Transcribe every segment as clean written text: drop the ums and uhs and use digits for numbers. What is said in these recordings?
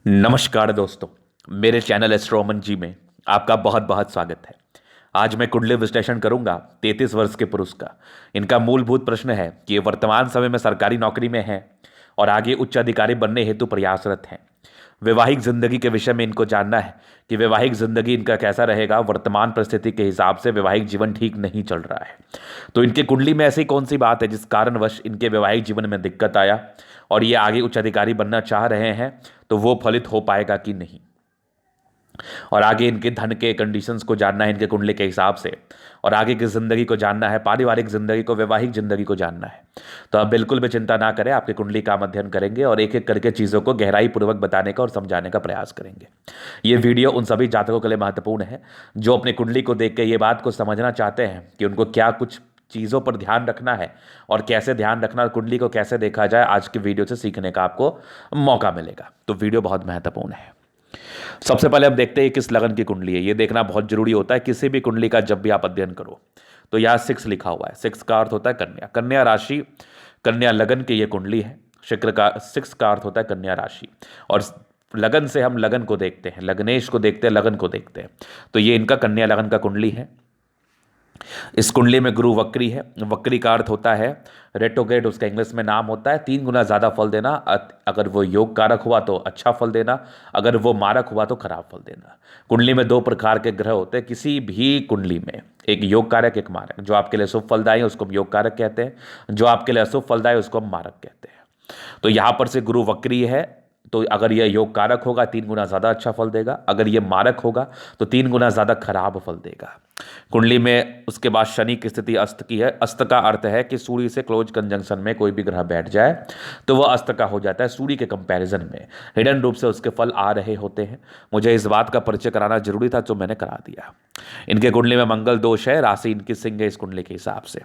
नमस्कार दोस्तों। मेरे चैनल एस्ट्रोमन जी में आपका बहुत बहुत स्वागत है। आज मैं कुंडली विश्लेषण करूंगा 33 वर्ष के पुरुष का। इनका मूलभूत प्रश्न है कि ये वर्तमान समय में सरकारी नौकरी में हैं और आगे उच्च अधिकारी बनने हेतु प्रयासरत हैं। वैवाहिक जिंदगी के विषय में इनको जानना है कि वैवाहिक जिंदगी इनका कैसा रहेगा। वर्तमान परिस्थिति के हिसाब से वैवाहिक जीवन ठीक नहीं चल रहा है, तो इनके कुंडली में ऐसी कौन सी बात है जिस कारणवश इनके वैवाहिक जीवन में दिक्कत आया और ये आगे उच्च अधिकारी बनना चाह रहे हैं, तो वो फलित हो पाएगा कि नहीं। और आगे इनके धन के कंडीशंस को जानना है इनके कुंडली के हिसाब से, और आगे की जिंदगी को जानना है, पारिवारिक जिंदगी को, वैवाहिक जिंदगी को जानना है। तो आप बिल्कुल भी चिंता ना करें, आपकी कुंडली का हम अध्ययन करेंगे और एक एक करके चीज़ों को गहराई पूर्वक बताने का और समझाने का प्रयास करेंगे। ये वीडियो उन सभी जातकों के लिए महत्वपूर्ण है जो अपनी कुंडली को देख के ये बात को समझना चाहते हैं कि उनको क्या कुछ चीज़ों पर ध्यान रखना है और कैसे ध्यान रखना और कुंडली को कैसे देखा जाए। आज की वीडियो से सीखने का आपको मौका मिलेगा, तो वीडियो बहुत महत्वपूर्ण है। सबसे पहले हम देखते हैं किस लगन की कुंडली है। ये देखना बहुत जरूरी होता है किसी भी कुंडली का जब भी आप अध्ययन करो। तो यहाँ 6 लिखा हुआ है। 6 का अर्थ होता है कन्या। कन्या राशि, कन्या लगन की ये कुंडली है। शुक्र का 6 का अर्थ होता है कन्या राशि, और लगन से हम लगन को देखते हैं, लग्नेश को देखते हैं, लगन को देखते हैं। तो ये इनका कन्या लगन का कुंडली है। इस कुंडली में गुरु वक्री है। वक्री का अर्थ होता है रेट्रोग्रेड, उसका इंग्लिश में नाम होता है 3 गुना ज़्यादा फल देना। अगर वो योग कारक हुआ तो अच्छा फल देना, अगर वो मारक हुआ तो खराब फल देना। कुंडली में 2 प्रकार के ग्रह होते हैं किसी भी कुंडली में, एक योग कारक, एक मारक। जो आपके लिए शुभ फलदायी है उसको हम योग कारक कहते हैं, जो आपके लिए अशुभ फलदायी उसको हम मारक कहते हैं। तो यहाँ पर से गुरु वक्री है, तो अगर यह योग कारक होगा 3 गुना ज़्यादा अच्छा फल देगा, अगर यह मारक होगा तो 3 गुना ज़्यादा खराब फल देगा। कुंडली में उसके बाद शनि की स्थिति अस्त की है। अस्त का अर्थ है कि सूर्य से क्लोज कंजंक्शन में कोई भी ग्रह बैठ जाए तो वह अस्त का हो जाता है। सूर्य के कंपैरिजन में हिडन रूप से उसके फल आ रहे होते हैं। मुझे इस बात का परिचय कराना जरूरी था जो मैंने करा दिया। इनके कुंडली में मंगल दोष है। राशि इनकी सिंह है। इस कुंडली के हिसाब से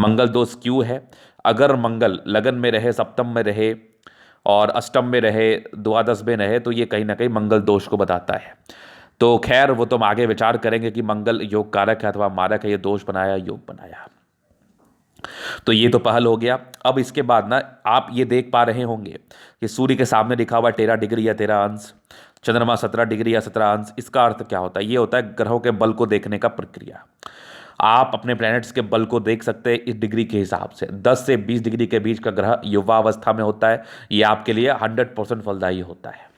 मंगल दोष क्यों है? अगर मंगल लगन में रहे, सप्तम में रहे और अष्टम में रहे, द्वादश में रहे, तो ये कहीं ना कहीं मंगल दोष को बताता है। तो खैर वो तो हम आगे विचार करेंगे कि मंगल योग कारक है अथवा मारक है, ये दोष बनाया योग बनाया। तो ये तो पहल हो गया। अब इसके बाद ना आप ये देख पा रहे होंगे कि सूर्य के सामने लिखा हुआ 13 डिग्री या 13 अंश, चंद्रमा 17 डिग्री या 17 अंश। इसका अर्थ क्या होता है? ये होता है ग्रहों के बल को देखने का प्रक्रिया। आप अपने प्लैनेट्स के बल को देख सकते हैं इस डिग्री के हिसाब से। 10 से 20 डिग्री के बीच का ग्रह युवा अवस्था में होता है, ये आपके लिए 100% फलदायी होता है।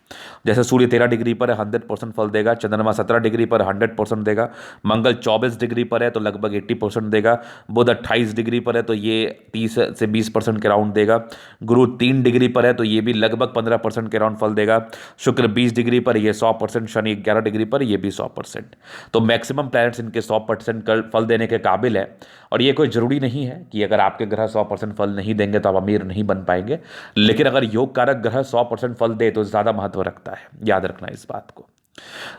जैसे सूर्य 13 डिग्री पर है 100% फल देगा, चंद्रमा 17 डिग्री पर 100% देगा, मंगल 24 डिग्री पर है तो लगभग 80% देगा, बुध 28 डिग्री पर है तो ये 30 से 20% के राउंड देगा, गुरु 3 डिग्री पर है तो ये भी लगभग 15% के राउंड फल देगा, शुक्र 20 डिग्री पर ये 100%, शनि 11 डिग्री पर ये भी 100%। तो मैक्सिमम प्लैनेट्स इनके 100% फल देने के काबिल है। और ये कोई ज़रूरी नहीं है कि अगर आपके ग्रह 100% फल नहीं देंगे तो आप अमीर नहीं बन पाएंगे, लेकिन अगर योग कारक ग्रह 100% फल दे तो ज़्यादा महत्व रखता है। याद रखना इस बात को।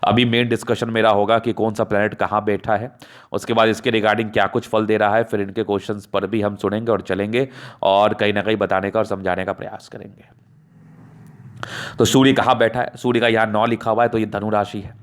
अभी मेन डिस्कशन मेरा होगा कि कौन सा प्लैनेट कहाँ बैठा है, उसके बाद इसके रिगार्डिंग क्या कुछ फल दे रहा है, फिर इनके क्वेश्चंस पर भी हम सुनेंगे और चलेंगे और कहीं ना कहीं बताने का और समझाने का प्रयास करेंगे। तो सूर्य कहाँ बैठा है? सूर्य का यहाँ 9 लिखा हुआ है तो ये धनु राशि है।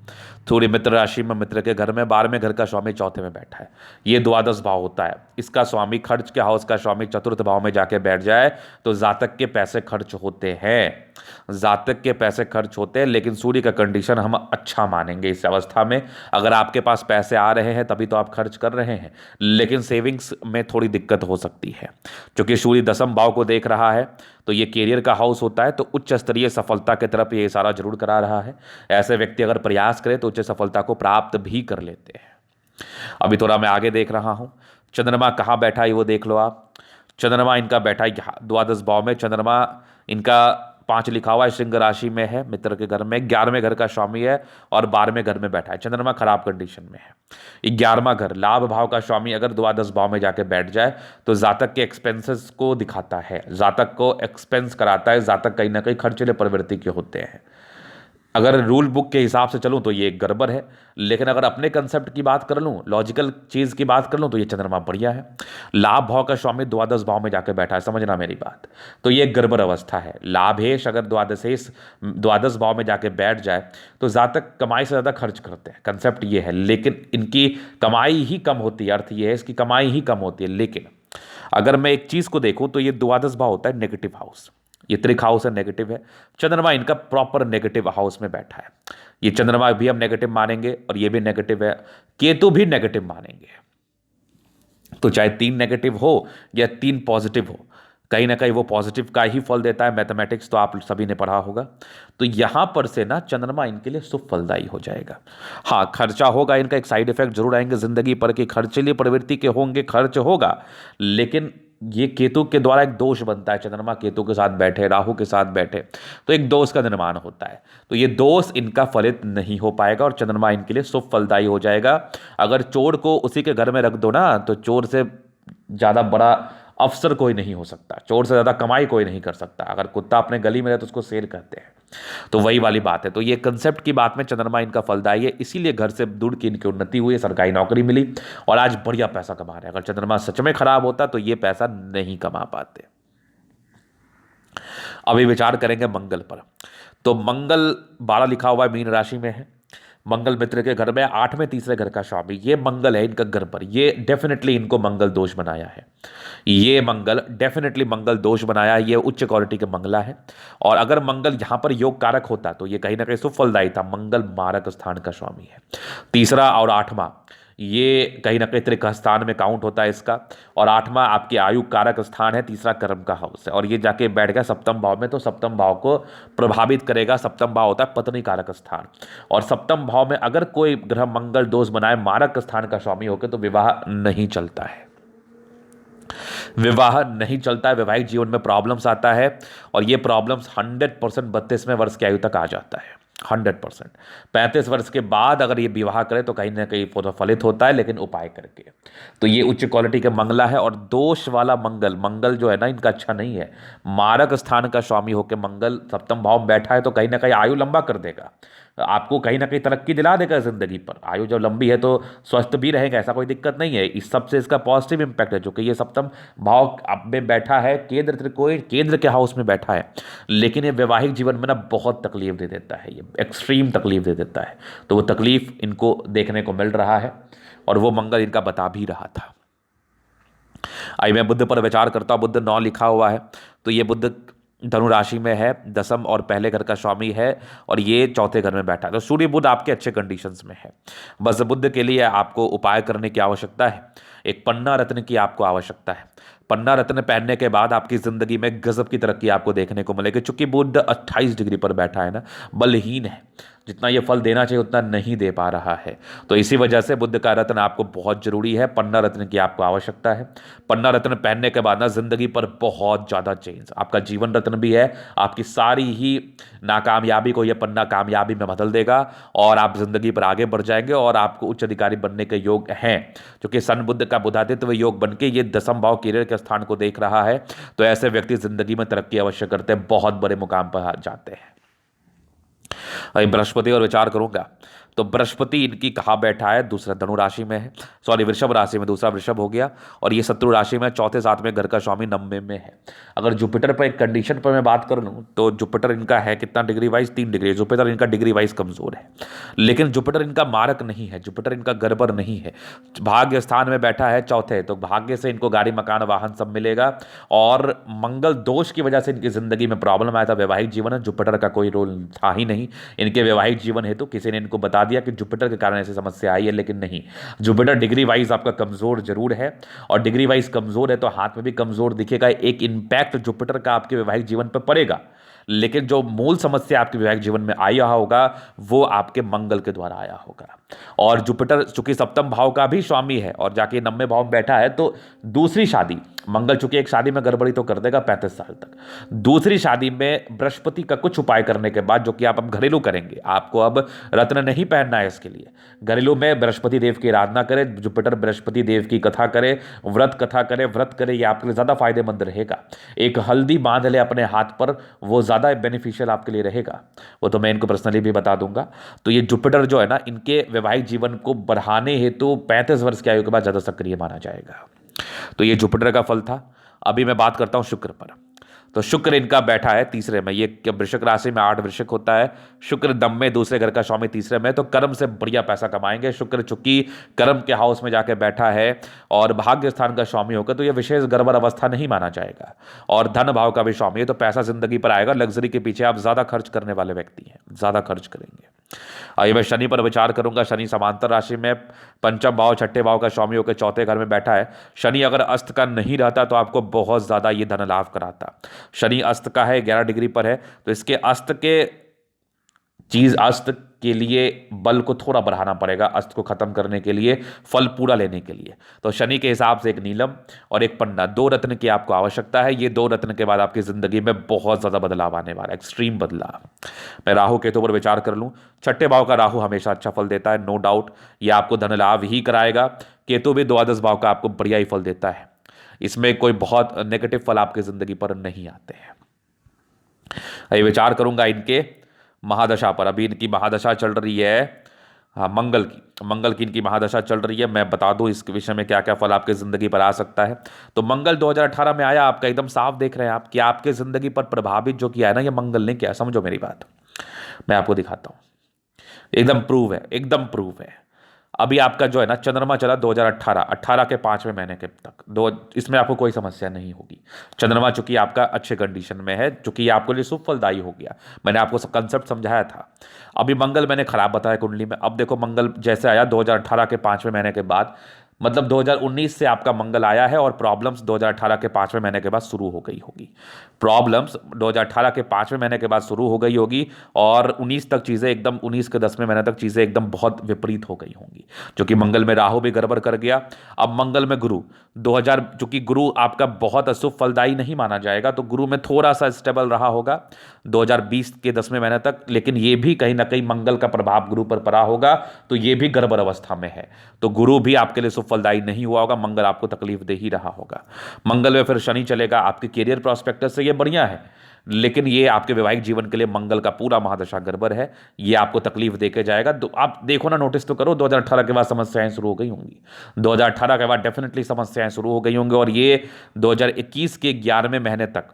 सूर्य मित्र राशि में, मित्र के घर में, 12वें घर का स्वामी चौथे में बैठा है। ये द्वादश भाव होता है। इसका स्वामी खर्च के हाउस का स्वामी चतुर्थ भाव में जाके बैठ जाए तो जातक के पैसे खर्च होते हैं। जातक के पैसे खर्च होते हैं, लेकिन सूर्य का कंडीशन हम अच्छा मानेंगे इस अवस्था में। अगर आपके पास पैसे आ रहे हैं तभी तो आप खर्च कर रहे हैं, लेकिन सेविंग्स में थोड़ी दिक्कत हो सकती है। क्योंकि सूर्य 10वें भाव को देख रहा है तो ये कैरियर का हाउस होता है, तो उच्च स्तरीय सफलता की तरफ ये इशारा जरूर करा रहा है। ऐसे व्यक्ति अगर प्रयास करें तो उच्च सफलता को प्राप्त भी कर लेते हैं। अभी थोड़ा मैं आगे देख रहा हूं। चंद्रमा कहाँ बैठा है वो देख लो आप। चंद्रमा इनका बैठा है यहाँ द्वादश भाव में। चंद्रमा इनका 5 लिखा हुआ है, सिंह राशि में है, मित्र के घर में, 11वें घर का स्वामी है और 12वें घर में बैठा है। चंद्रमा खराब कंडीशन में है। 11वां घर लाभ भाव का स्वामी अगर द्वादश भाव में जाके बैठ जाए तो जातक के एक्सपेंसेस को दिखाता है, जातक को एक्सपेंस कराता है। जातक कहीं ना कहीं खर्चीले प्रवृत्ति के होते हैं। अगर रूल बुक के हिसाब से चलूं तो ये एक गड़बड़ है, लेकिन अगर अपने कंसेप्ट की बात कर लूं, लॉजिकल चीज़ की बात कर लूं, तो ये चंद्रमा बढ़िया है। लाभ भाव का स्वामी द्वादश भाव में जाकर बैठा है, समझना मेरी बात। तो ये एक गड़बड़ अवस्था है। लाभेश अगर द्वादशेश द्वादश भाव में जाके बैठ जाए तो जातक कमाई से ज़्यादा खर्च करते हैं, कंसेप्ट ये है। लेकिन इनकी कमाई ही कम होती है, अर्थ ये है इसकी कमाई ही कम होती है। लेकिन अगर मैं एक चीज़ को देखूं तो ये द्वादश भाव होता है नेगेटिव हाउस। ये त्रिक हाउस है, नेगेटिव है। चंद्रमा इनका प्रॉपर नेगेटिव हाउस में बैठा है। ये चंद्रमा भी हम नेगेटिव मानेंगे और ये भी नेगेटिव है, केतु भी नेगेटिव मानेंगे। तो चाहे 3 नेगेटिव हो या 3 पॉजिटिव हो, कहीं ना कहीं वो पॉजिटिव का ही फल देता है। मैथमेटिक्स तो आप सभी ने पढ़ा होगा। तो यहां पर से ना चंद्रमा इनके लिए शुभ फलदायी हो जाएगा। हाँ, खर्चा होगा, इनका एक साइड इफेक्ट जरूर आएंगे जिंदगी पर कि खर्चीली प्रवृत्ति के होंगे, खर्च होगा। लेकिन ये केतु के द्वारा एक दोष बनता है, चंद्रमा केतु के साथ बैठे, राहु के साथ बैठे, तो एक दोष का निर्माण होता है। तो ये दोष इनका फलित नहीं हो पाएगा और चंद्रमा इनके लिए शुभ फलदायी हो जाएगा। अगर चोर को उसी के घर में रख दो ना, तो चोर से ज़्यादा बड़ा अफसर कोई नहीं हो सकता, चोर से ज़्यादा कमाई कोई नहीं कर सकता। अगर कुत्ता अपने गली में रहे तो उसको शेर कहते हैं। तो वही वाली बात है। तो ये कंसेप्ट की बात में चंद्रमा इनका फलदायी है, इसीलिए घर से दूर की इनकी उन्नति हुई, सरकारी नौकरी मिली और आज बढ़िया पैसा कमा रहे हैं। अगर चंद्रमा सच में खराब होता तो ये पैसा नहीं कमा पाते। अभी विचार करेंगे मंगल पर। तो मंगल 12 लिखा हुआ है, मीन राशि में है। मंगल मित्र के घर में 8वें तीसरे घर का स्वामी, ये मंगल है इनका घर पर। ये डेफिनेटली इनको मंगल दोष बनाया है। ये मंगल डेफिनेटली मंगल दोष बनाया है। ये उच्च क्वालिटी के मंगला है। और अगर मंगल यहां पर योग कारक होता तो ये कहीं ना कहीं सुफलदायी था। मंगल मारक स्थान का स्वामी है। तीसरा और 8वां ये कहीं ना कहीं त्रिक स्थान में काउंट होता है इसका। और 8वां आपकी आयु कारक स्थान है, तीसरा कर्म का हाउस है। और ये जाके बैठ गया सप्तम भाव में, तो सप्तम भाव को प्रभावित करेगा। सप्तम भाव होता है पत्नी कारक स्थान। और सप्तम भाव में अगर कोई ग्रह मंगल दोष बनाए मारक स्थान का स्वामी होकर, तो विवाह नहीं चलता है। विवाह नहीं चलता है, वैवाहिक जीवन में प्रॉब्लम्स आता है। और ये प्रॉब्लम्स 100% 32वें वर्ष की आयु तक आ जाता है। 100%। 35 वर्ष के बाद अगर ये विवाह करे तो कहीं ना कहीं फलित होता है, लेकिन उपाय करके। तो ये उच्च क्वालिटी के मंगला है। और दोष वाला मंगल, मंगल जो है ना इनका अच्छा नहीं है। मारक स्थान का स्वामी होकर मंगल सप्तम भाव में बैठा है, तो कहीं ना कहीं आयु लंबा कर देगा, आपको कहीं ना कहीं तरक्की दिला देगा जिंदगी पर। आयु जब लंबी है तो स्वस्थ भी रहेगा, ऐसा कोई दिक्कत नहीं है। इस सबसे इसका पॉजिटिव इंपैक्ट है, जो कि ये सप्तम भाव अब में बैठा है, केंद्र त्रिकोण केंद्र के हाउस में बैठा है। लेकिन ये वैवाहिक जीवन में ना बहुत तकलीफ दे देता है, ये एक्सट्रीम तकलीफ दे देता है। तो वो तकलीफ इनको देखने को मिल रहा है और वो मंगल इनका बता भी रहा था। आई मैं बुध पर विचार करता हूँ। बुध 9 लिखा हुआ है। तो ये बुध धनु राशि में है, दसम और पहले घर का स्वामी है और ये चौथे घर में बैठा है। तो सूर्य बुध आपके अच्छे कंडीशंस में है। बस बुध के लिए आपको उपाय करने की आवश्यकता है। एक पन्ना रत्न की आपको आवश्यकता है। पन्ना रत्न पहनने के बाद आपकी जिंदगी में गजब की तरक्की आपको देखने को मिलेगी। चूंकि बुध 28 डिग्री पर बैठा है ना, बलहीन है, जितना ये फल देना चाहिए उतना नहीं दे पा रहा है। तो इसी वजह से बुध का रत्न आपको बहुत जरूरी है। पन्ना रत्न की आपको आवश्यकता है। पन्ना रत्न पहनने के बाद ना जिंदगी पर बहुत ज्यादा चेंज, आपका जीवन रत्न भी है, आपकी सारी ही नाकामयाबी को यह पन्ना कामयाबी में बदल देगा और आप जिंदगी पर आगे बढ़ जाएंगे और आपको उच्च अधिकारी बनने के योग हैं। क्योंकि सन बुध का बुधादित्य योग बन के ये दसम भाव कैरियर के स्थान को देख रहा है। तो ऐसे व्यक्ति जिंदगी में तरक्की अवश्य करते हैं, बहुत बड़े मुकाम पर जाते हैं। बृहस्पति और विचार करूंगा। तो बृहस्पति इनकी कहाँ बैठा है, दूसरा धनु राशि में है, सॉरी वृषभ राशि में, दूसरा वृषभ हो गया। और ये शत्रु राशि में, चौथे 7वें घर का स्वामी 90 में है। अगर जुपिटर पर एक कंडीशन पर मैं बात कर लूँ तो जुपिटर इनका है कितना डिग्री वाइज, 3 डिग्री। जुपिटर इनका डिग्री वाइज कमजोर है, लेकिन जुपिटर इनका मारक नहीं है, जुपिटर इनका गड़बड़ नहीं है। भाग्य स्थान में बैठा है चौथे, तो भाग्य से इनको गाड़ी मकान वाहन सब मिलेगा। और मंगल दोष की वजह से इनकी जिंदगी में प्रॉब्लम आया था, वैवाहिक जीवन है, जुपिटर का कोई रोल था ही नहीं इनके वैवाहिक जीवन हेतु। किसी ने इनको बता दिया कि जुपिटर के कारण ऐसी समस्या आई है, लेकिन नहीं, जुपिटर डिग्री वाइज आपका कमजोर जरूर है। और डिग्री वाइज कमजोर है तो हाथ में भी कमजोर दिखेगा। एक इंपैक्ट जुपिटर का आपके वैवाहिक जीवन पर पड़ेगा, लेकिन जो मूल समस्या आपके वैवाहिक जीवन में आया होगा वो आपके मंगल के द्वारा आया होगा। और जुपिटर चूंकि सप्तम भाव का भी स्वामी है और जाके 90 भाव में बैठा है, तो दूसरी शादी, मंगल चूंकि एक शादी में गड़बड़ी तो कर देगा 35 साल तक, दूसरी शादी में बृहस्पति का कुछ उपाय करने के बाद, जो कि आप अब घरेलू करेंगे, आपको अब रत्न नहीं पहनना है इसके लिए, घरेलू में बृहस्पति देव की आराधना करें, जुपिटर बृहस्पति देव की कथा करे, व्रत कथा करे, व्रत करे, ये आपके लिए ज्यादा फायदेमंद रहेगा। एक हल्दी बांध ले अपने हाथ पर, वो ज्यादा बेनिफिशियल आपके लिए रहेगा। वो तो मैं इनको पर्सनली भी बता दूंगा। तो ये जुपिटर जो है ना, इनके वैवाहिक जीवन को बढ़ाने हेतु 35 वर्ष की आयु के बाद ज्यादा सक्रिय माना जाएगा। तो ये जुपिटर का फल था। अभी मैं बात करता हूं शुक्र पर। तो शुक्र इनका बैठा है तीसरे में, ये वृश्चिक राशि में 8 वृश्चिक होता है, शुक्र दम में दूसरे घर का स्वामी तीसरे में, तो कर्म से बढ़िया पैसा कमाएंगे। शुक्र चूंकि कर्म के हाउस में जाके बैठा है और भाग्य स्थान का स्वामी होकर, तो ये विशेष गड़बड़ अवस्था नहीं माना जाएगा। और धन भाव का भी स्वामी है, तो पैसा जिंदगी पर आएगा। लग्जरी के पीछे आप ज्यादा खर्च करने वाले व्यक्ति हैं, ज्यादा खर्च करेंगे। आइए मैं शनि पर विचार करूंगा। शनि समांतर राशि में पंचम भाव छठे भाव का स्वामी होकर चौथे घर में बैठा है। शनि अगर अस्त का नहीं रहता तो आपको बहुत ज्यादा ये धन लाभ कराता। शनि अस्त का है, 11 डिग्री पर है, तो इसके अस्त के लिए बल को थोड़ा बढ़ाना पड़ेगा, अस्त को खत्म करने के लिए, फल पूरा लेने के लिए। तो शनि के हिसाब से एक नीलम और एक पन्ना, 2 रत्न की आपको आवश्यकता है। ये 2 रत्न के बाद आपकी जिंदगी में बहुत ज्यादा बदलाव आने वाला है, एक्सट्रीम बदलाव। मैं राहु केतु पर विचार कर लूं। छठे भाव का राहु हमेशा अच्छा फल देता है, नो डाउट, ये आपको धन लाभ ही कराएगा। केतु भी द्वादश भाव का आपको बढ़िया ही फल देता है, इसमें कोई बहुत नेगेटिव फल आपकी जिंदगी पर नहीं आते हैं। ये विचार करूंगा इनके महादशा पर। अभी इनकी महादशा चल रही है, हाँ, मंगल की इनकी महादशा चल रही है। मैं बता दूं इस विषय में क्या क्या फल आपकी जिंदगी पर आ सकता है। तो मंगल 2018 में आया आपका, एकदम साफ देख रहे हैं आप कि आपके जिंदगी पर प्रभावित जो किया है ना, ये मंगल ने किया। समझो मेरी बात, मैं आपको दिखाता हूं, एकदम प्रूव है, एकदम प्रूव है। अभी आपका जो है ना चंद्रमा चला 2018 के 5वें महीने के तक, इसमें आपको कोई समस्या नहीं होगी। चंद्रमा चूंकि आपका अच्छे कंडीशन में है, चूंकि आपके लिए शुभ फलदायी हो गया, मैंने आपको सब कंसेप्ट समझाया था। अभी मंगल मैंने खराब बताया कुंडली में। अब देखो मंगल जैसे आया 2018 के 5वें महीने के बाद, मतलब 2019 से आपका मंगल आया है और प्रॉब्लम्स 2018 के 5वें महीने के बाद शुरू हो गई होगी। प्रॉब्लम्स 2018 के 5वें महीने के बाद शुरू हो गई होगी और 19 तक चीज़ें एकदम, 19 के 10वें महीने तक चीज़ें एकदम बहुत विपरीत हो गई होंगी, क्योंकि मंगल में राहु भी गड़बड़ कर गया। अब मंगल में गुरु 2000, चूंकि गुरु आपका बहुत अशुभ फलदायी नहीं माना जाएगा, तो गुरु में थोड़ा सा स्टेबल रहा होगा 2020 के 10वें महीने तक, लेकिन ये भी कहीं ना कहीं मंगल का प्रभाव गुरु पर पड़ा होगा, तो ये भी गड़बड़ अवस्था में है। तो गुरु भी आपके लिए शुभ फलदायी नहीं हुआ होगा, मंगल आपको तकलीफ दे ही रहा होगा। मंगल में फिर शनि चलेगा, आपके कैरियर प्रोस्पेक्टस से ये बढ़िया है, लेकिन ये आपके वैवाहिक जीवन के लिए मंगल का पूरा महादशा गड़बड़ है, ये आपको तकलीफ देके जाएगा। तो आप देखो ना, नोटिस तो करो, 2018 के बाद समस्याएं शुरू हो गई होंगी, 2018 के बाद डेफिनेटली समस्याएं शुरू हो गई होंगी, और ये 2021 के 11वें महीने तक,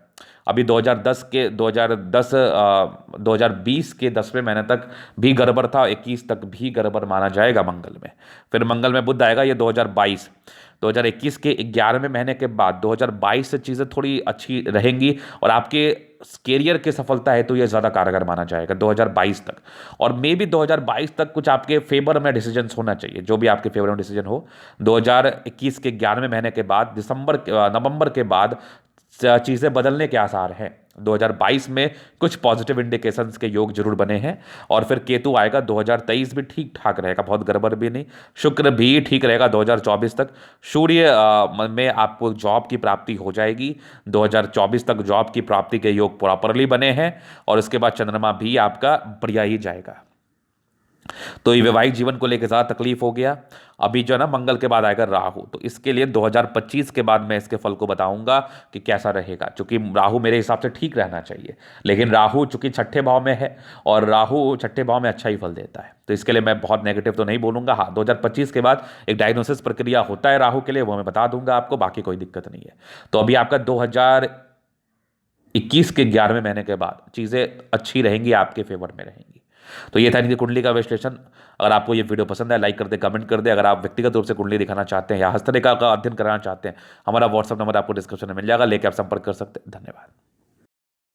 अभी 2020 के 10वें महीने तक भी गड़बड़ था, 21 तक भी गड़बड़ माना जाएगा मंगल में। फिर मंगल में बुध आएगा, ये 2021 के 11वें महीने के बाद 2022 से चीज़ें थोड़ी अच्छी रहेंगी, और आपके कैरियर की सफलता है तो ये ज़्यादा कारगर माना जाएगा 2022 तक। और मे भी 2022 तक कुछ आपके फेवर में डिसीजन होना चाहिए, जो भी आपके फेवर में डिसीजन हो। 2021 के 11वें महीने के बाद नवंबर के बाद चीज़ें बदलने के आसार हैं। 2022 में कुछ पॉजिटिव इंडिकेशंस के योग जरूर बने हैं। और फिर केतु आएगा, 2023 भी ठीक ठाक रहेगा, बहुत गड़बड़ भी नहीं। शुक्र भी ठीक रहेगा 2024 तक। सूर्य में आपको जॉब की प्राप्ति हो जाएगी, 2024 तक जॉब की प्राप्ति के योग प्रॉपरली बने हैं। और उसके बाद चंद्रमा भी आपका बढ़िया ही जाएगा। तो ये वैवाहिक जीवन को लेकर ज़्यादा तकलीफ हो गया। अभी जो है ना मंगल के बाद आएगा राहु, तो इसके लिए 2025 के बाद मैं इसके फल को बताऊंगा कि कैसा रहेगा, क्योंकि राहु मेरे हिसाब से ठीक रहना चाहिए, लेकिन राहु चूंकि छठे भाव में है और राहु छठे भाव में अच्छा ही फल देता है, तो इसके लिए मैं बहुत नेगेटिव तो नहीं बोलूंगा। हाँ, 2025 के बाद एक डायग्नोसिस प्रक्रिया होता है राहु के लिए, वो मैं बता दूंगा आपको, बाकी कोई दिक्कत नहीं है। तो अभी आपका 2021 के 11वें महीने के बाद चीज़ें अच्छी रहेंगी, आपके फेवर में रहेंगी। तो ये था इनकी कुंडली का विश्लेषण। अगर आपको ये वीडियो पसंद है, लाइक कर दे, कमेंट कर दे। अगर आप व्यक्तिगत रूप से कुंडली दिखाना चाहते हैं या हस्तरेखा का अध्ययन कराना चाहते हैं, हमारा व्हाट्सएप नंबर आपको डिस्क्रिप्शन में मिल जाएगा, लेके आप संपर्क कर सकते हैं। धन्यवाद।